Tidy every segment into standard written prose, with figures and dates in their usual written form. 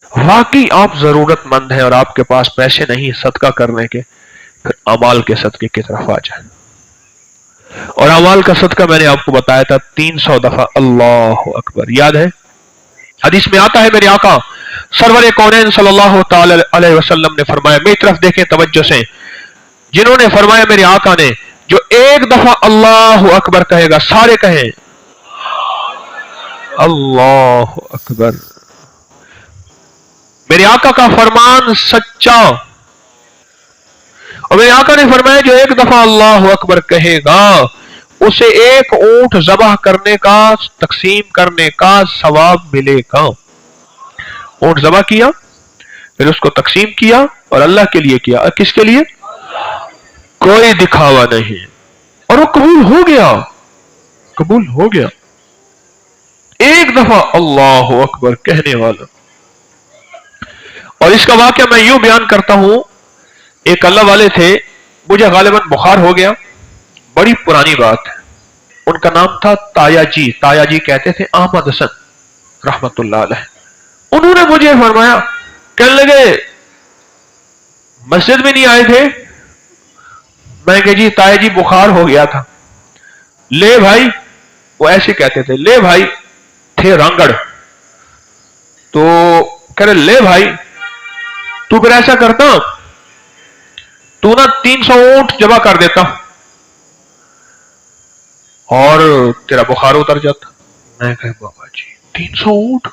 वाकई आप जरूरतमंद हैं और आपके पास पैसे नहीं सदका करने के, फिर अमाल के सदके की तरफ आ जाए। और अमाल का सदका मैंने आपको बताया था 300 दफा अल्लाह अकबर, याद है? हदीस में आता है मेरे आका सरवर कौनैन सल्लल्लाहु ताला अलैहि वसल्लम ने फरमाया, मेरी तरफ देखें तवज्जो से, जिन्होंने फरमाया मेरे आका ने, जो एक दफा अल्लाह अकबर कहेगा, सारे कहें अल्लाह अकबर। मेरे आका का फरमान सच्चा, और मेरे आका ने फरमाया जो एक दफा अल्लाह अकबर कहेगा उसे एक ऊंट ज़बह करने का, तकसीम करने का सवाब मिलेगा। ऊंट ज़बह किया, फिर उसको तकसीम किया और अल्लाह के लिए किया। और किसके लिए? कोई दिखावा नहीं, और वो कबूल हो गया, कबूल हो गया। एक दफा अल्लाह अकबर कहने वाला। और इसका वाकया मैं यूं बयान करता हूं, एक अल्लाह वाले थे, मुझे गालिबन बुखार हो गया, बड़ी पुरानी बात है। उनका नाम था ताया जी, ताया जी कहते थे अहमद हसन रहमतुल्लाह अलैह। उन्होंने मुझे फरमाया, कहने लगे मस्जिद में नहीं आए थे? मैं कह जी ताया जी बुखार हो गया था। ले भाई, वो ऐसे कहते थे, ले भाई, थे रांगड़, तो कह रहे ले भाई तू फिर ऐसा करता, तू ना 300 ऊंट जमा कर देता और तेरा बुखार उतर जाता। मैं कहा बाबा जी 300 ऊंट?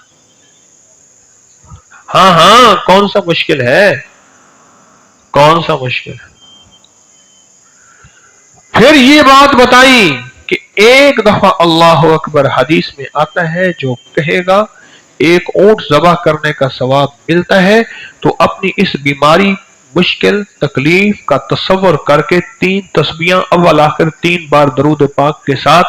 हाँ हाँ, कौन सा मुश्किल है, कौन सा मुश्किल है। फिर ये बात बताई कि एक दफा अल्लाह अकबर हदीस में आता है, जो कहेगा एक ऊंट ज़बह करने का सवाब मिलता है, तो अपनी इस बीमारी, मुश्किल, तकलीफ का तस्वर करके 3 तस्बीहां अव्वल आखिर 3 बार दरूद पाक के साथ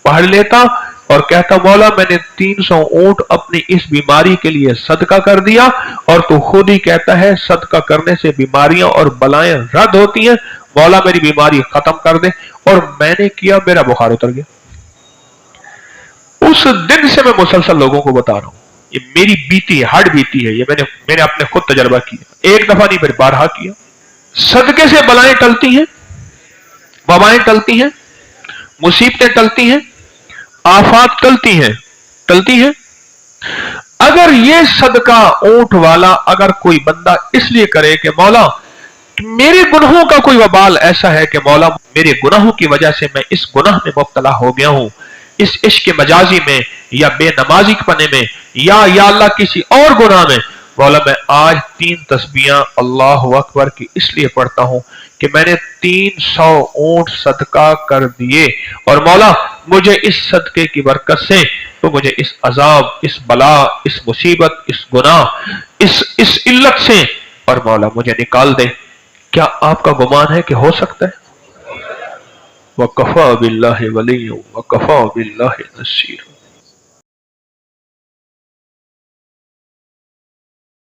पढ़ लेता और कहता मौला मैंने 300 ऊंट अपनी इस बीमारी के लिए सदका कर दिया, और तू खुद ही कहता है सदका करने से बीमारियां और बलाएं रद्द होती हैं, मौला मेरी बीमारी खत्म कर दे। और मैंने किया, मेरा बुखार उतर गया। उस दिन से मैं मुसलसल लोगों को बता रहा हूं, ये मेरी बीती है, हार्ड बीती है, ये मैंने अपने खुद तजर्बा किया, एक दफा नहीं फिर बारहा किया। सदके से बलाएं टलती हैं, वबाएं टलती हैं, मुसीबतें टलती हैं, आफात टलती हैं, टलती हैं। अगर ये सदका ऊंट वाला अगर कोई बंदा इसलिए करे कि मौला मेरे गुनाहों का कोई वबाल ऐसा है कि मौला मेरे गुनाहों की वजह से मैं इस गुनाह में मुब्तला हो गया हूं, इस इश्क मजाजी में या बेनमाजी पने में या अल्लाह किसी और गुनाह में, मौला मैं आज 3 तस्बीहां अल्लाह अकबर की इसलिए पढ़ता हूं कि मैंने 300 ऊंट सदका कर दिए, और मौला मुझे इस सदके की बरकत से तो मुझे इस अजाब, इस बला, इस मुसीबत, इस गुनाह, इस इल्लत से और मौला मुझे निकाल दे। क्या आपका गुमान है कि हो सकता है? वकफा बिल्लाहि वलिय्यन वकफा बिल्लाहि नसीर।